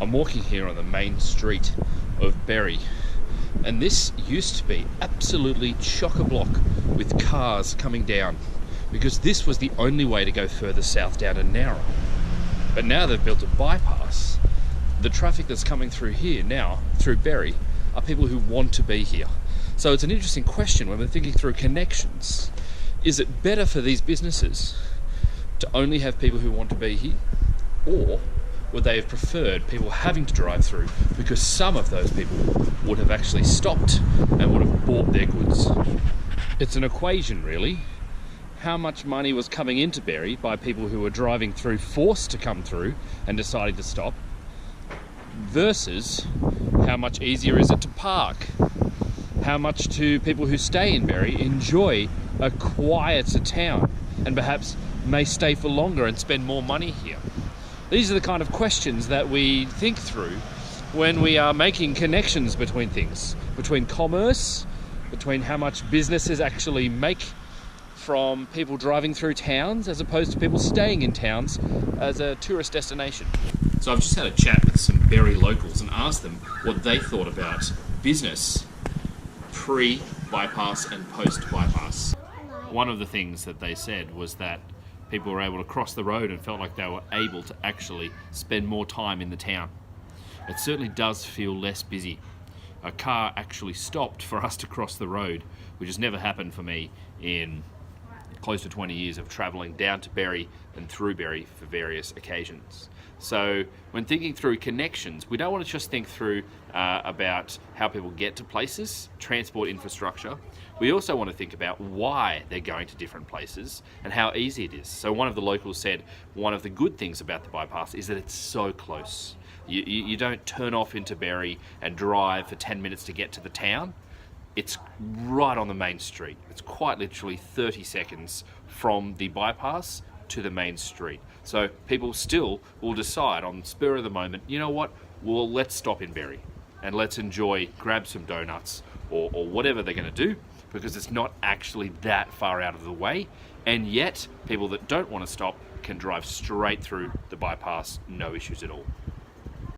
I'm walking here on the main street of Berry, and this used to be absolutely chock-a-block with cars coming down because this was the only way to go further south down to Nowra. But now they've built a bypass. The traffic that's coming through here now, through Berry, are people who want to be here. So it's an interesting question when we're thinking through connections. Is it better for these businesses to only have people who want to be here, or would they have preferred people having to drive through because some of those people would have actually stopped and would have bought their goods? It's an equation, really. How much money was coming into Berry by people who were driving through, forced to come through and deciding to stop, versus how much easier is it to park? How much do people who stay in Berry enjoy a quieter town and perhaps may stay for longer and spend more money here? These are the kind of questions that we think through when we are making connections between things, between commerce, between how much businesses actually make from people driving through towns as opposed to people staying in towns as a tourist destination. So I've just had a chat with some Berry locals and asked them what they thought about business pre-bypass and post-bypass. One of the things that they said was that people were able to cross the road and felt like they were able to actually spend more time in the town. It certainly does feel less busy. A car actually stopped for us to cross the road, which has never happened for me in close to 20 years of travelling down to Berry and through Berry for various occasions. So when thinking through connections, we don't want to just think through about how people get to places, transport infrastructure. We also want to think about why they're going to different places and how easy it is. So one of the locals said one of the good things about the bypass is that it's so close. You don't turn off into Berry and drive for 10 minutes to get to the town. It's right on the main street. It's quite literally 30 seconds from the bypass to the main street. So people still will decide on the spur of the moment, you know what, well, let's stop in Berry and let's enjoy, grab some donuts or whatever they're going to do, because it's not actually that far out of the way. And yet people that don't want to stop can drive straight through the bypass, no issues at all.